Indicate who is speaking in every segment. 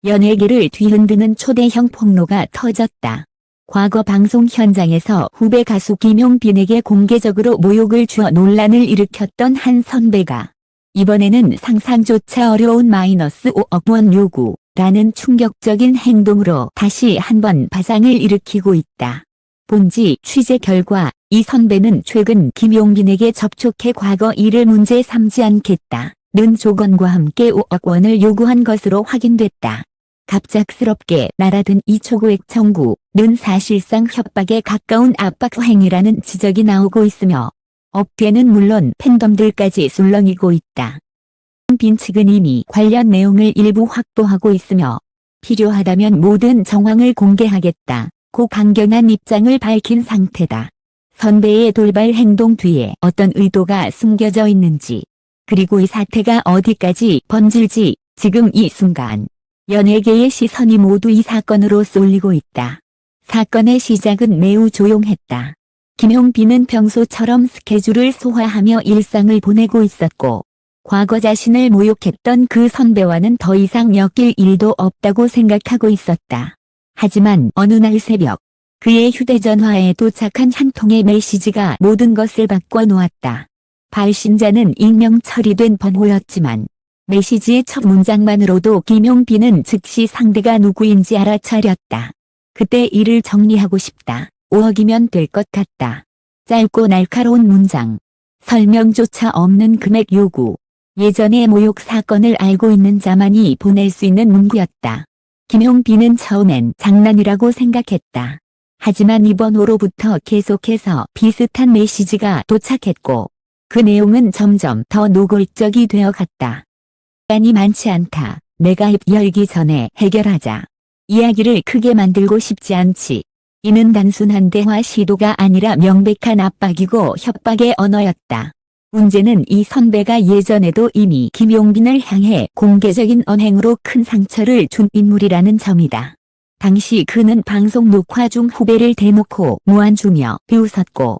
Speaker 1: 연예계를 뒤흔드는 초대형 폭로가 터졌다. 과거 방송 현장에서 후배 가수 김용빈에게 공개적으로 모욕을 주어 논란을 일으켰던 한 선배가 이번에는 상상조차 어려운 마이너스 5억 원 요구라는 충격적인 행동으로 다시 한번 파장을 일으키고 있다. 본지 취재 결과 이 선배는 최근 김용빈에게 접촉해 과거 일을 문제 삼지 않겠다는 조건과 함께 5억 원을 요구한 것으로 확인됐다. 갑작스럽게 날아든 이 초고액 청구는 사실상 협박에 가까운 압박 행위라는 지적이 나오고 있으며 업계는 물론 팬덤들까지 술렁이고 있다. 빈 측은 이미 관련 내용을 일부 확보하고 있으며 필요하다면 모든 정황을 공개하겠다고 강경한 입장을 밝힌 상태다. 선배의 돌발 행동 뒤에 어떤 의도가 숨겨져 있는지, 그리고 이 사태가 어디까지 번질지 지금 이 순간 연예계의 시선이 모두 이 사건으로 쏠리고 있다. 사건의 시작은 매우 조용했다. 김용빈은 평소처럼 스케줄을 소화하며 일상을 보내고 있었고 과거 자신을 모욕했던 그 선배와는 더 이상 엮일 일도 없다고 생각하고 있었다. 하지만 어느 날 새벽 그의 휴대전화에 도착한 한 통의 메시지가 모든 것을 바꿔놓았다. 발신자는 익명 처리된 번호였지만 메시지의 첫 문장만으로도 김용빈은 즉시 상대가 누구인지 알아차렸다. 그때 일을 정리하고 싶다. 5억이면 될 것 같다. 짧고 날카로운 문장. 설명조차 없는 금액 요구. 예전의 모욕 사건을 알고 있는 자만이 보낼 수 있는 문구였다. 김용빈은 처음엔 장난이라고 생각했다. 하지만 이번 호로부터 계속해서 비슷한 메시지가 도착했고 그 내용은 점점 더 노골적이 되어 갔다. 시간이 많지 않다. 내가 입 열기 전에 해결하자. 이야기를 크게 만들고 싶지 않지. 이는 단순한 대화 시도가 아니라 명백한 압박이고 협박의 언어였다. 문제는 이 선배가 예전에도 이미 김용빈을 향해 공개적인 언행으로 큰 상처를 준 인물이라는 점이다. 당시 그는 방송 녹화 중 후배를 대놓고 무안주며 비웃었고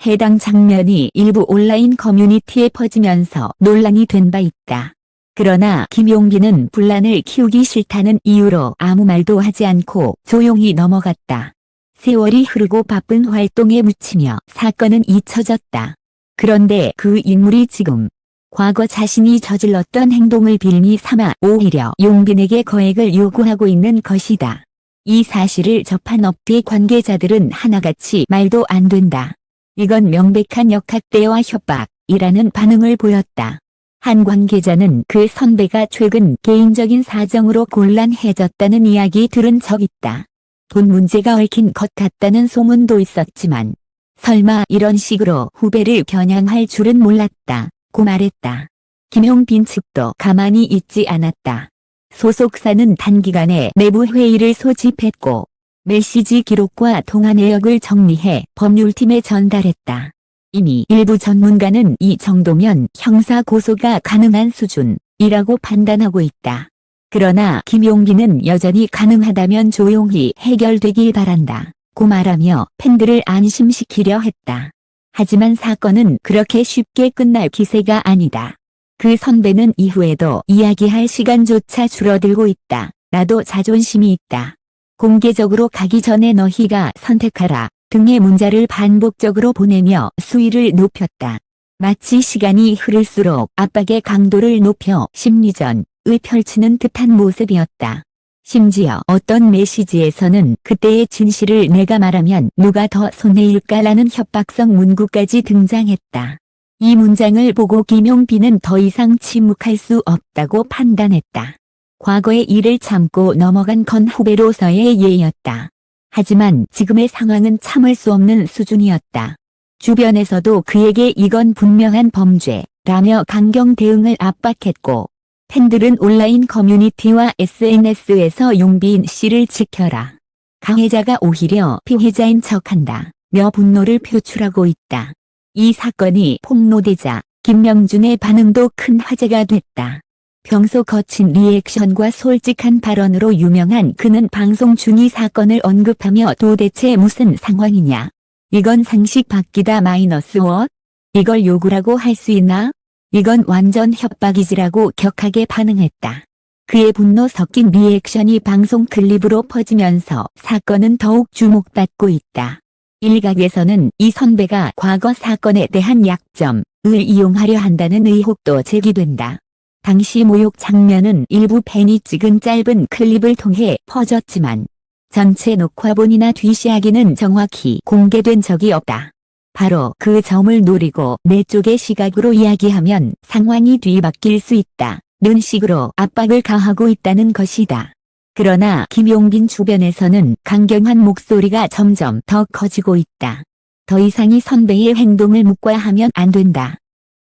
Speaker 1: 해당 장면이 일부 온라인 커뮤니티에 퍼지면서 논란이 된 바 있다. 그러나 김용빈은 분란을 키우기 싫다는 이유로 아무 말도 하지 않고 조용히 넘어갔다. 세월이 흐르고 바쁜 활동에 묻히며 사건은 잊혀졌다. 그런데 그 인물이 지금 과거 자신이 저질렀던 행동을 빌미 삼아 오히려 용빈에게 거액을 요구하고 있는 것이다. 이 사실을 접한 업계 관계자들은 하나같이 말도 안 된다. 이건 명백한 역학대와 협박이라는 반응을 보였다. 한 관계자는 그 선배가 최근 개인적인 사정으로 곤란해졌다는 이야기 들은 적 있다. 돈 문제가 얽힌 것 같다는 소문도 있었지만 설마 이런 식으로 후배를 겨냥할 줄은 몰랐다고 말했다. 김용빈 측도 가만히 있지 않았다. 소속사는 단기간에 내부 회의를 소집했고 메시지 기록과 통화 내역을 정리해 법률팀에 전달했다. 이미 일부 전문가는 이 정도면 형사 고소가 가능한 수준이라고 판단하고 있다. 그러나 김용빈은 여전히 가능하다면 조용히 해결되길 바란다고 말하며 팬들을 안심시키려 했다. 하지만 사건은 그렇게 쉽게 끝날 기세가 아니다. 그 선배는 이후에도 이야기할 시간조차 줄어들고 있다. 나도 자존심이 있다. 공개적으로 가기 전에 너희가 선택하라 등의 문자를 반복적으로 보내며 수위를 높였다. 마치 시간이 흐를수록 압박의 강도를 높여 심리전을 펼치는 듯한 모습이었다. 심지어 어떤 메시지에서는 그때의 진실을 내가 말하면 누가 더 손해일까라는 협박성 문구까지 등장했다. 이 문장을 보고 김용빈은 더 이상 침묵할 수 없다고 판단했다. 과거의 일을 참고 넘어간 건 후배로서의 예였다. 하지만 지금의 상황은 참을 수 없는 수준이었다. 주변에서도 그에게 이건 분명한 범죄라며 강경 대응을 압박했고 팬들은 온라인 커뮤니티와 SNS에서 용빈 씨를 지켜라. 가해자가 오히려 피해자인 척한다며 분노를 표출하고 있다. 이 사건이 폭로되자 김명준의 반응도 큰 화제가 됐다. 평소 거친 리액션과 솔직한 발언으로 유명한 그는 방송 중 이 사건을 언급하며 도대체 무슨 상황이냐. 이건 상식 밖이다 마이너스 5억? 이걸 요구라고 할 수 있나? 이건 완전 협박이지라고 격하게 반응했다. 그의 분노 섞인 리액션이 방송 클립으로 퍼지면서 사건은 더욱 주목받고 있다. 일각에서는 이 선배가 과거 사건에 대한 약점을 이용하려 한다는 의혹도 제기된다. 당시 모욕 장면은 일부 팬이 찍은 짧은 클립을 통해 퍼졌지만 전체 녹화본이나 뒤이야기는 정확히 공개된 적이 없다. 바로 그 점을 노리고 내 쪽의 시각으로 이야기하면 상황이 뒤바뀔 수 있다. 는 식으로 압박을 가하고 있다는 것이다. 그러나 김용빈 주변에서는 강경한 목소리가 점점 더 커지고 있다. 더 이상 이 선배의 행동을 묵과하면 안 된다.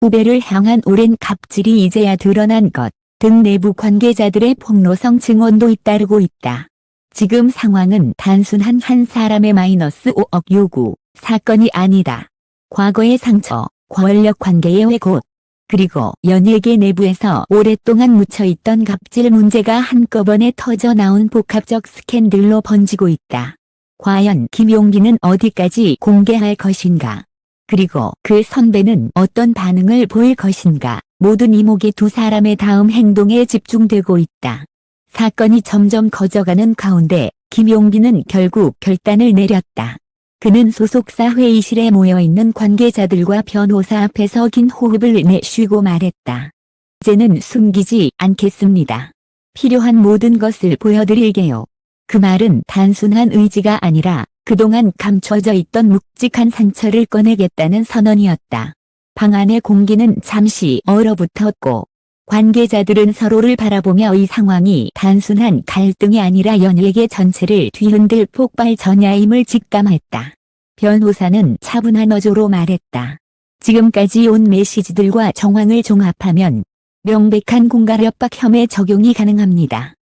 Speaker 1: 후배를 향한 오랜 갑질이 이제야 드러난 것 등 내부 관계자들의 폭로성 증언도 잇따르고 있다. 지금 상황은 단순한 한 사람의 마이너스 5억 요구 사건이 아니다. 과거의 상처, 권력 관계의 왜곡, 그리고 연예계 내부에서 오랫동안 묻혀있던 갑질 문제가 한꺼번에 터져 나온 복합적 스캔들로 번지고 있다. 과연 김용빈은 어디까지 공개할 것인가? 그리고 그 선배는 어떤 반응을 보일 것인가? 모든 이목이 두 사람의 다음 행동에 집중되고 있다. 사건이 점점 커져가는 가운데 김용빈은 결국 결단을 내렸다. 그는 소속사 회의실에 모여있는 관계자들과 변호사 앞에서 긴 호흡을 내쉬고 말했다. 이제는 숨기지 않겠습니다. 필요한 모든 것을 보여드릴게요. 그 말은 단순한 의지가 아니라 그동안 감춰져 있던 묵직한 상처를 꺼내겠다는 선언이었다. 방 안의 공기는 잠시 얼어붙었고 관계자들은 서로를 바라보며 이 상황이 단순한 갈등이 아니라 연예계 전체를 뒤흔들 폭발 전야임을 직감했다. 변호사는 차분한 어조로 말했다. 지금까지 온 메시지들과 정황을 종합하면 명백한 공갈 협박 혐의 적용이 가능합니다.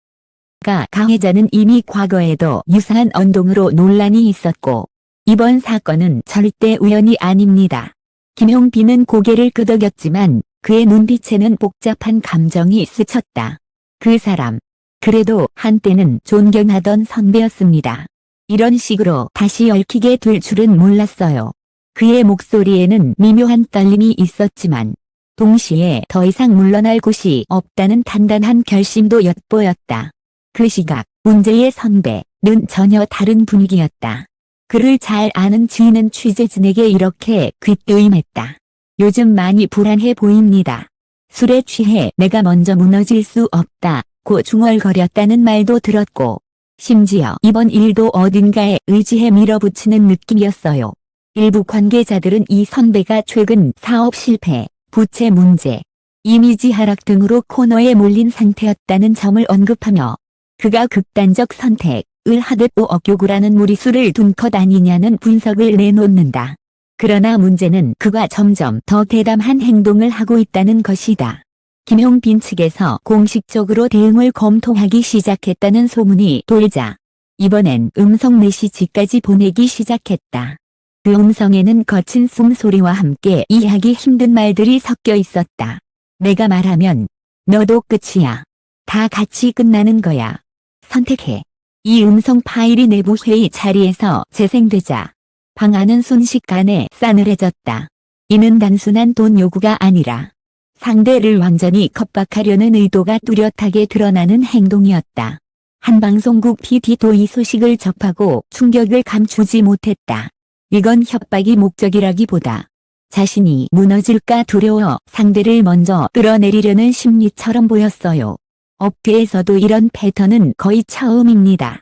Speaker 1: 가해자는 이미 과거에도 유사한 언동으로 논란이 있었고 이번 사건은 절대 우연이 아닙니다. 김용빈은 고개를 끄덕였지만 그의 눈빛에는 복잡한 감정이 스쳤다. 그 사람, 그래도 한때는 존경하던 선배였습니다. 이런 식으로 다시 얽히게 될 줄은 몰랐어요. 그의 목소리에는 미묘한 떨림이 있었지만 동시에 더 이상 물러날 곳이 없다는 단단한 결심도 엿보였다. 그 시각 문제의 선배는 전혀 다른 분위기였다. 그를 잘 아는 지인은 취재진에게 이렇게 귀띔했다. 요즘 많이 불안해 보입니다. 술에 취해 내가 먼저 무너질 수 없다고 중얼거렸다는 말도 들었고 심지어 이번 일도 어딘가에 의지해 밀어붙이는 느낌이었어요. 일부 관계자들은 이 선배가 최근 사업 실패, 부채 문제, 이미지 하락 등으로 코너에 몰린 상태였다는 점을 언급하며 그가 극단적 선택을 하듯 5억 요구라는 무리수를 둔 것 아니냐는 분석을 내놓는다. 그러나 문제는 그가 점점 더 대담한 행동을 하고 있다는 것이다. 김용빈 측에서 공식적으로 대응을 검토하기 시작했다는 소문이 돌자 이번엔 음성 메시지까지 보내기 시작했다. 그 음성에는 거친 숨소리와 함께 이해하기 힘든 말들이 섞여 있었다. 내가 말하면 너도 끝이야. 다 같이 끝나는 거야. 선택해. 이 음성 파일이 내부 회의 자리에서 재생되자 방 안은 순식간에 싸늘해졌다. 이는 단순한 돈 요구가 아니라 상대를 완전히 겁박하려는 의도가 뚜렷하게 드러나는 행동이었다. 한 방송국 PD도 이 소식을 접하고 충격을 감추지 못했다. 이건 협박이 목적이라기보다 자신이 무너질까 두려워 상대를 먼저 끌어내리려는 심리처럼 보였어요. 업계에서도 이런 패턴은 거의 처음입니다.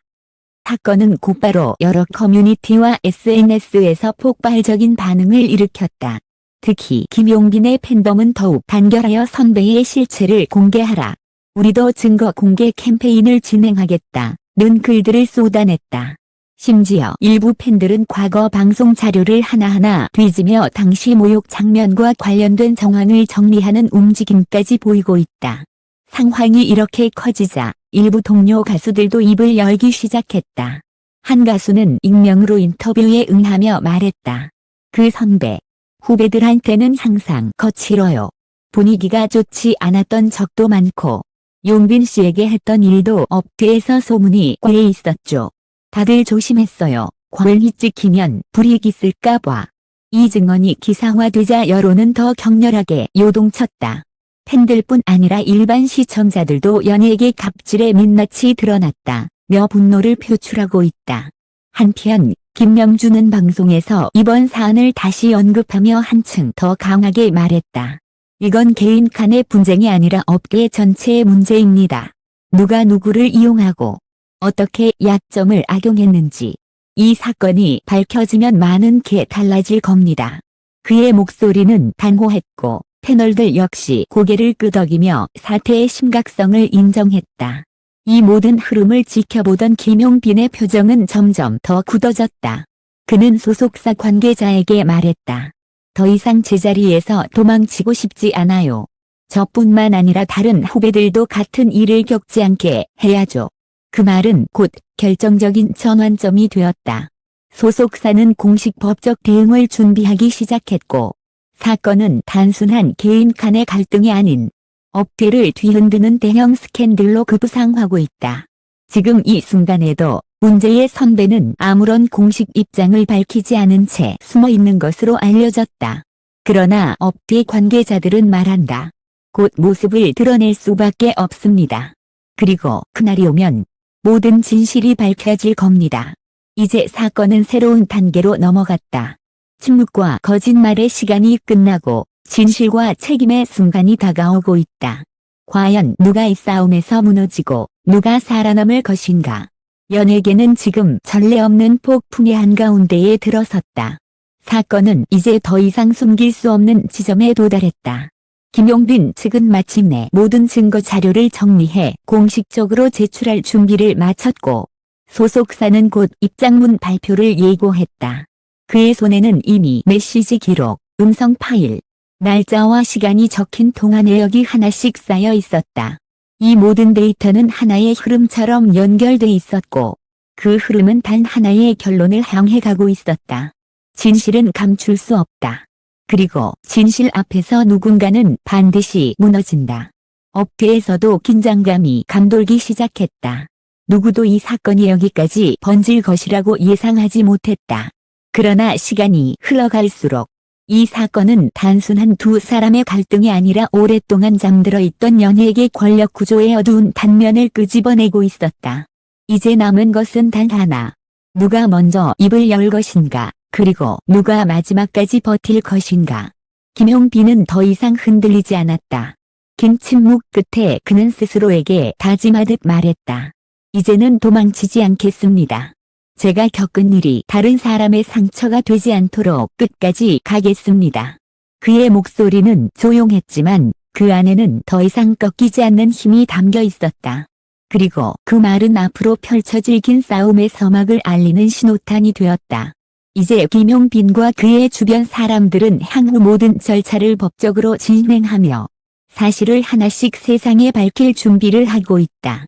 Speaker 1: 사건은 곧바로 여러 커뮤니티와 SNS에서 폭발적인 반응을 일으켰다. 특히 김용빈의 팬덤은 더욱 단결하여 선배의 실체를 공개하라. 우리도 증거 공개 캠페인을 진행하겠다. 는 글들을 쏟아냈다. 심지어 일부 팬들은 과거 방송 자료를 하나하나 뒤지며 당시 모욕 장면과 관련된 정황을 정리하는 움직임까지 보이고 있다. 상황이 이렇게 커지자 일부 동료 가수들도 입을 열기 시작했다. 한 가수는 익명으로 인터뷰에 응하며 말했다. 그 선배, 후배들한테는 항상 거칠어요. 분위기가 좋지 않았던 적도 많고 용빈 씨에게 했던 일도 업계에서 소문이 꽤 있었죠. 다들 조심했어요. 괄히 찍히면 불이익 있을까 봐. 이 증언이 기사화되자 여론은 더 격렬하게 요동쳤다. 팬들뿐 아니라 일반 시청자들도 연예계 갑질의 민낯이 드러났다며 분노를 표출하고 있다. 한편 김명준은 방송에서 이번 사안을 다시 언급하며 한층 더 강하게 말했다. 이건 개인 간의 분쟁이 아니라 업계 전체의 문제입니다. 누가 누구를 이용하고 어떻게 약점을 악용했는지 이 사건이 밝혀지면 많은 게 달라질 겁니다. 그의 목소리는 단호했고 패널들 역시 고개를 끄덕이며 사태의 심각성을 인정했다. 이 모든 흐름을 지켜보던 김용빈의 표정은 점점 더 굳어졌다. 그는 소속사 관계자에게 말했다. 더 이상 제자리에서 도망치고 싶지 않아요. 저뿐만 아니라 다른 후배들도 같은 일을 겪지 않게 해야죠. 그 말은 곧 결정적인 전환점이 되었다. 소속사는 공식 법적 대응을 준비하기 시작했고 사건은 단순한 개인 간의 갈등이 아닌 업계를 뒤흔드는 대형 스캔들로 급부상하고 있다. 지금 이 순간에도 문제의 선배는 아무런 공식 입장을 밝히지 않은 채 숨어 있는 것으로 알려졌다. 그러나 업계 관계자들은 말한다. 곧 모습을 드러낼 수밖에 없습니다. 그리고 그날이 오면 모든 진실이 밝혀질 겁니다. 이제 사건은 새로운 단계로 넘어갔다. 침묵과 거짓말의 시간이 끝나고 진실과 책임의 순간이 다가오고 있다. 과연 누가 이 싸움에서 무너지고 누가 살아남을 것인가? 연예계는 지금 전례 없는 폭풍의 한가운데에 들어섰다. 사건은 이제 더 이상 숨길 수 없는 지점에 도달했다. 김용빈 측은 마침내 모든 증거 자료를 정리해 공식적으로 제출할 준비를 마쳤고 소속사는 곧 입장문 발표를 예고했다. 그의 손에는 이미 메시지 기록, 음성 파일, 날짜와 시간이 적힌 통화 내역이 하나씩 쌓여 있었다. 이 모든 데이터는 하나의 흐름처럼 연결돼 있었고 그 흐름은 단 하나의 결론을 향해 가고 있었다. 진실은 감출 수 없다. 그리고 진실 앞에서 누군가는 반드시 무너진다. 업계에서도 긴장감이 감돌기 시작했다. 누구도 이 사건이 여기까지 번질 것이라고 예상하지 못했다. 그러나 시간이 흘러갈수록 이 사건은 단순한 두 사람의 갈등이 아니라 오랫동안 잠들어 있던 연예계 권력 구조의 어두운 단면을 끄집어내고 있었다. 이제 남은 것은 단 하나. 누가 먼저 입을 열 것인가, 그리고 누가 마지막까지 버틸 것인가. 김용빈은 더 이상 흔들리지 않았다. 긴 침묵 끝에 그는 스스로에게 다짐하듯 말했다. 이제는 도망치지 않겠습니다. 제가 겪은 일이 다른 사람의 상처가 되지 않도록 끝까지 가겠습니다. 그의 목소리는 조용했지만 그 안에는 더 이상 꺾이지 않는 힘이 담겨 있었다. 그리고 그 말은 앞으로 펼쳐질 긴 싸움의 서막을 알리는 신호탄이 되었다. 이제 김용빈과 그의 주변 사람들은 향후 모든 절차를 법적으로 진행하며 사실을 하나씩 세상에 밝힐 준비를 하고 있다.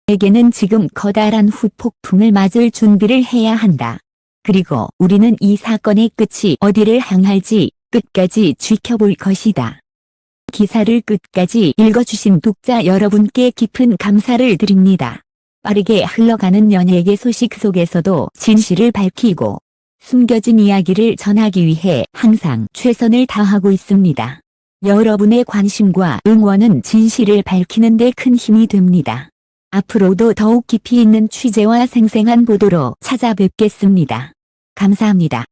Speaker 1: 에게는 지금 커다란 후폭풍을 맞을 준비를 해야 한다. 그리고 우리는 이 사건의 끝이 어디를 향할지 끝까지 지켜볼 것이다. 기사를 끝까지 읽어주신 독자 여러분께 깊은 감사를 드립니다. 빠르게 흘러가는 연예계 소식 속에서도 진실을 밝히고 숨겨진 이야기를 전하기 위해 항상 최선을 다하고 있습니다. 여러분의 관심과 응원은 진실을 밝히는 데 큰 힘이 됩니다. 앞으로도 더욱 깊이 있는 취재와 생생한 보도로 찾아뵙겠습니다. 감사합니다.